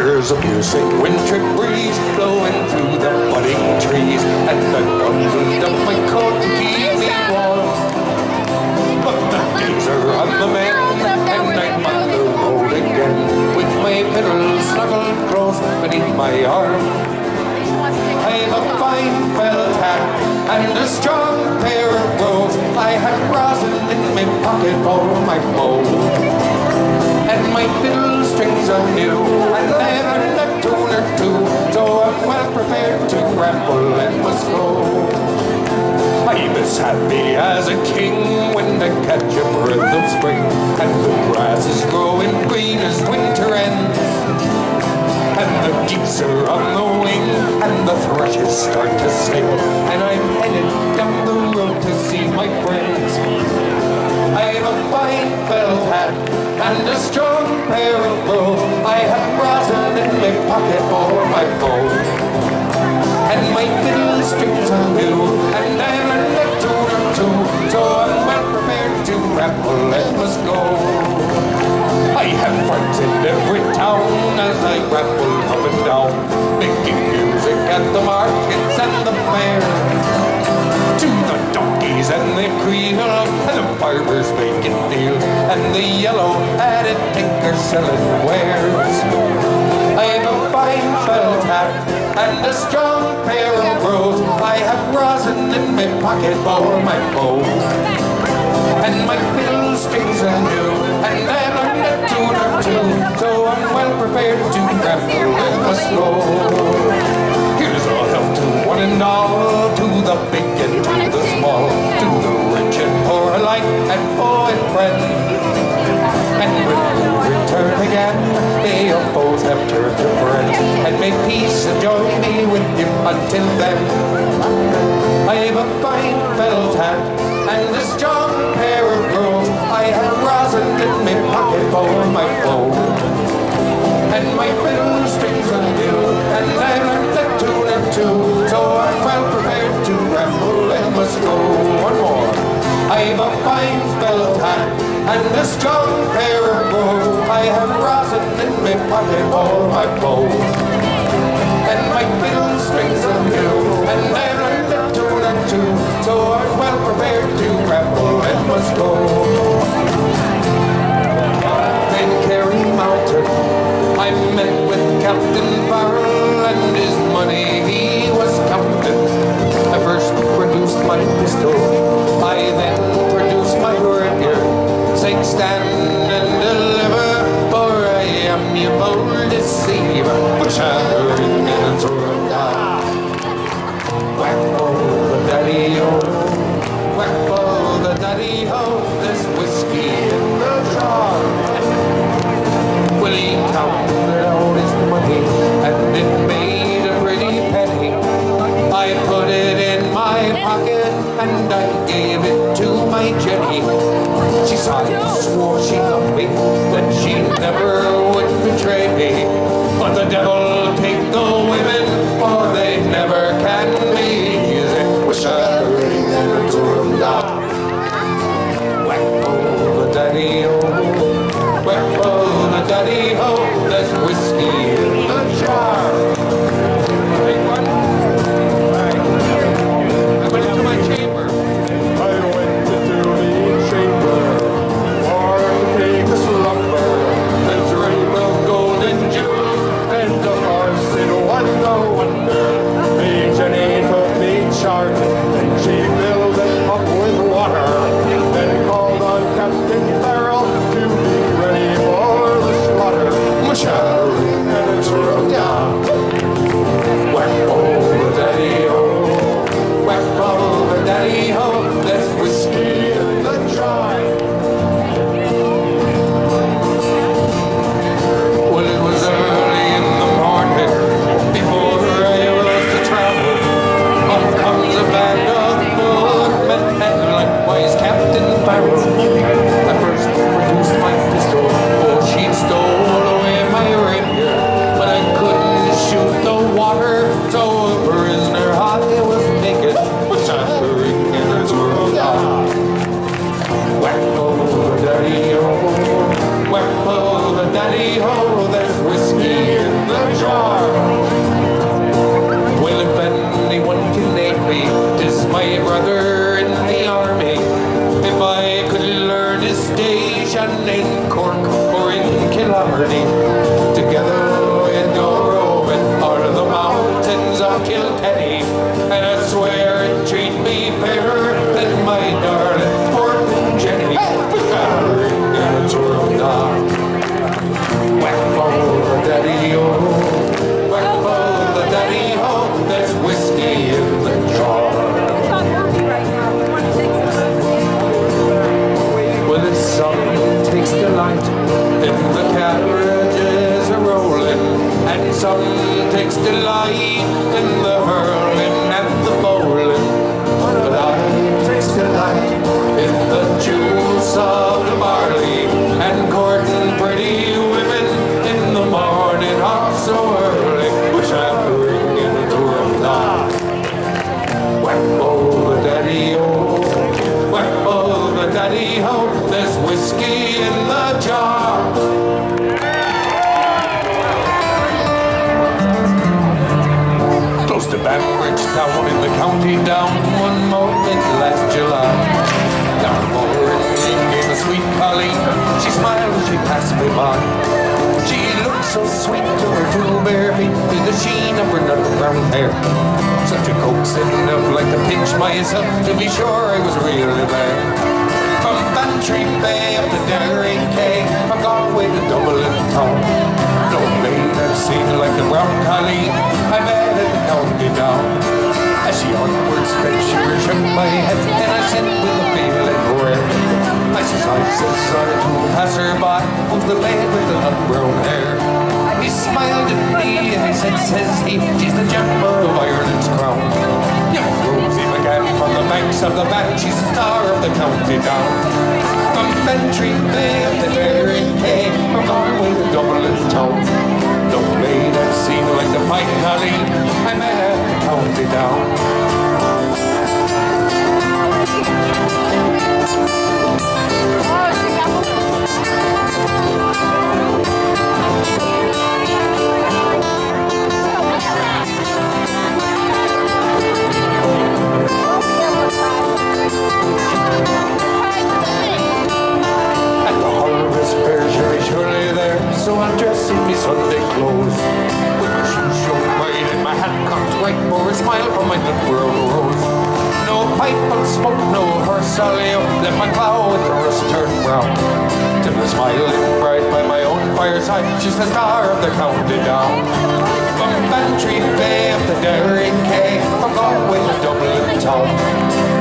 There's a piercing winter breeze blowing through the budding trees, and the bundle of my coat to keep me warm. But the days are on the mend, and I'm on the road again, with my fiddle snuggled close beneath my arm. I've a fine felt hat and a strong pair of brogues. I have rosin in my pocket for my bow, and my fiddle strings are new, and they've learned a tune or two, so I'm well prepared to ramble and must go. I'm as happy as a king when I catch a breath of spring, and the grass is growing green as winter ends, and the geese are on the wing, and the thrushes start to sing, and I'm headed down the road to see my friends. I've a fine felt hat and a strong pair of brogues. I have rosin in my pocket for my bow, and my fiddle strings are new, and I learned a tune or two, so I'm well prepared to ramble and must go. I have friends in every town as I ramble up and down, making music at the markets and the fairs, to the donkeys and the creel, and the farmers making deals, and the yellow-hatted tinker selling wares. I've a fine felt hat and a strong pair of brogues. I have rosin in my pocket for my bow, and my fiddle strings are new, and I learned a tune or two, so I'm well prepared to ramble and must go. Here's a health to one and all, to the big and to the small, to the rich and poor alike, and foe and friend. And when you return again, may your foes have turned to friends, and may peace and joy be with you until then. I've a fine felt hat and a strong pair of brogues. I have rosin in my pocket for my bow, and my fiddle strings are new, and I learned a tune or two, so I'm well prepared to ramble and must go. One more. I've a fine felt hat and a strong pair of brogues. I have rosin in my pocket for my bow, and my fiddle strings are new, and I learned a tune or two, so I'm well prepared to ramble and must go. Then Carry Mountain, I met with Captain Farrell, and his money he was counting. I first produced my pistol, I then produced my rapier. Say stand and deliver, for I am your bold deceiver, which I heard in the throat. Whack-o the daddy-o, whack-o the daddy-ho, there's whiskey in the jar. Well, he counted out his money, and it made a pretty penny. I put it in my pocket, and I gave it to my Jenny. She sighed, swore she loved me, that she never would betray me. But the devil take the women, for they never can be. Music was shattering and turned down. Whack-o the daddy-o, whack-o the daddy-ho, there's whiskey in the jar. Big one. I went into my chamber. I went into the chamber for to take a slumber, The dream of golden jewels, and of course it was no wonder. Me Jenny took me charge, and she filled it up with water, then called on Captain Farrell to be ready for the slaughter. Shattering And it's run down. whack-o the daddy-o, whack-o the daddy-ho, there's whiskey in the jar. Well, it was early in the morning, before I was to travel. Off comes a band of boatmen, and likewise Captain Farrell. I first produced my pistol, for she'd stole away my rapier. son takes delight in the hurling and the bowling, but I take delight in the juice of the barley and courting pretty women in the morning of so early. Wish I'm bringing to them now. Whack-o the daddy-o, whack-o the daddy-ho, there's whiskey in the jar. Close to Banbridge Town in the county down one morning last July. Down the morning came a sweet colleen. She smiled as she passed me by. She looked so sweet to her two bare feet, with the sheen of her nut brown hair. Such a coaxing enough like to pinch myself to be sure I was really there. From Bantry Bay up to Derry Quay, from Galway to Dublin town. No maid I've seen like the brown colleen I met at the county down. As she onward sped, she shook my head, and I said with a feeling red, I says, sorry to pass her by, who's the maid with the nut brown hair? He smiled at me and he said, says he, she's the gem of Ireland's crown. Young Rosie McGann from the banks of the Bank, she's the star of the county down. From Bantry Bay up to Derry Quay, from Galway to Dublin town. No maid I've seen like the fine colleen I met at the county down. At the harvest fair, surely there, so I'm dressed in me Sunday clothes, with my shoes shown wide and my hat cocked right for a smile from my nut brown rose. No pipe and smoke, no horse alley, let my cloud with the rust turn brown. Till the smiling bride by my own fireside, she's the star of the county down. From Bantry Bay up to Derry Quay, from Galway to Dublin town.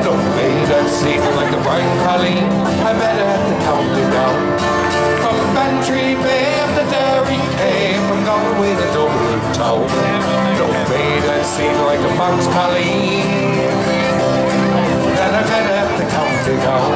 No maid I've seen like the bright colleen I met at the county down. From Bantry Bay up to Derry Quay, from Galway to Dublin town. No maid I've seen like a fox colleen that I met at the county down.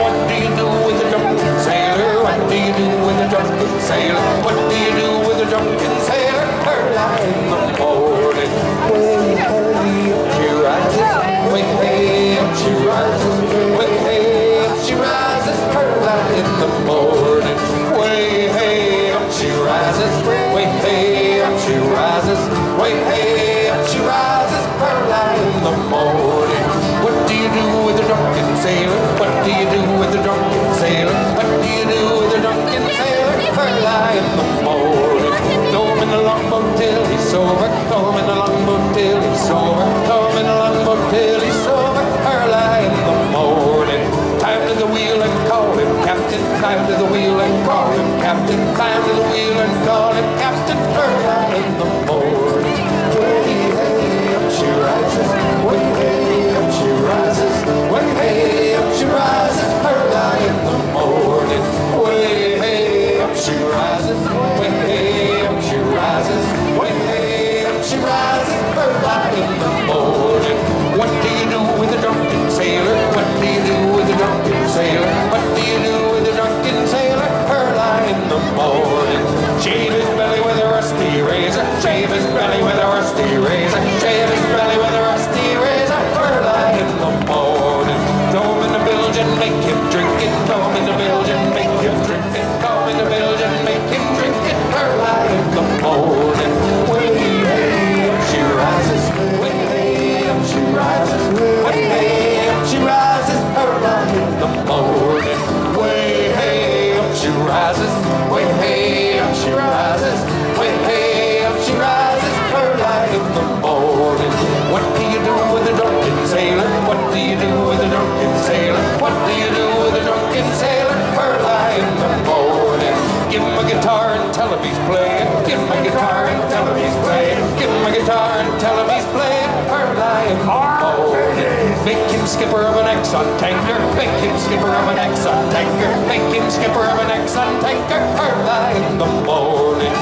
What do you do with a drunken sailor? What do you do with a drunken sailor? What do you do with a drunken sailor? Early in the morning, way early up she rises, way hey up she rises, way hey up she rises. Early in the morning, way hey up she rises, way hey up she rises, way hey up she rises. Early in the morning. What do you do with a drunken sailor? What do you do with a drunken sailor? What do you do with a drunken sailor? Early in the morning. Throw him in the longboat till he's sober. Throw him in the longboat till he's sober. Throw him in the longboat till he's sober. Early in the morning. Time to the wheel and call him captain. Time to the wheel and call him captain. Time to the wheel and call him captain. Early in the morning. Way hey up she rises. Way hey up she rises. Way hey up she rises. Early in the morning. Way hey up she rises. Way hey up she rises. Way hey up she rises. Early in the morning. What do you do with a drunken sailor? What do you do with a drunken sailor? What do you do with a drunken sailor? Early in the morning. Shave his belly with a rusty razor. Shave his belly with a rusty razor. Shave his belly with a rusty razor. Early in the morning. Throw him in the bilge and make him drink it. Throw him in the bilge and make him drink it. Throw him in the bilge and make him drink it. Early in the morning. Way hey up she rises. Way hey up she rises. Way hey up she rises. Early in the morning. Way hey up she rises. Way hey up she rises. Way hey up she rises. Early in the morning. What do you do with a drunken sailor? What do you do with a drunken sailor? What do you do with a drunken sailor? Early in the morning. Give him a guitar and tell him he's playing. Give him a guitar and tell him he's playing. Give him a guitar and tell him he's playing. Early in the morning. Make him skipper of an Exxon tanker. Make him skipper of an Exxon tanker. Make him skipper of an Exxon tanker. Early in the morning.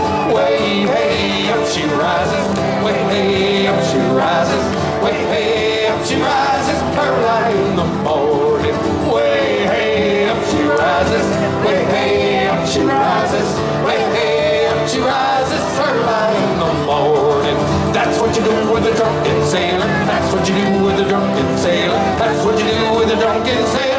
rises, way hey up she rises, way hey up she rises, early in the morning. Way hey up she rises, way hey up she rises, way hey up she rises, early in the morning. That's what you do with a drunken sailor. That's what you do with a drunken sailor. That's what you do with a drunken sailor.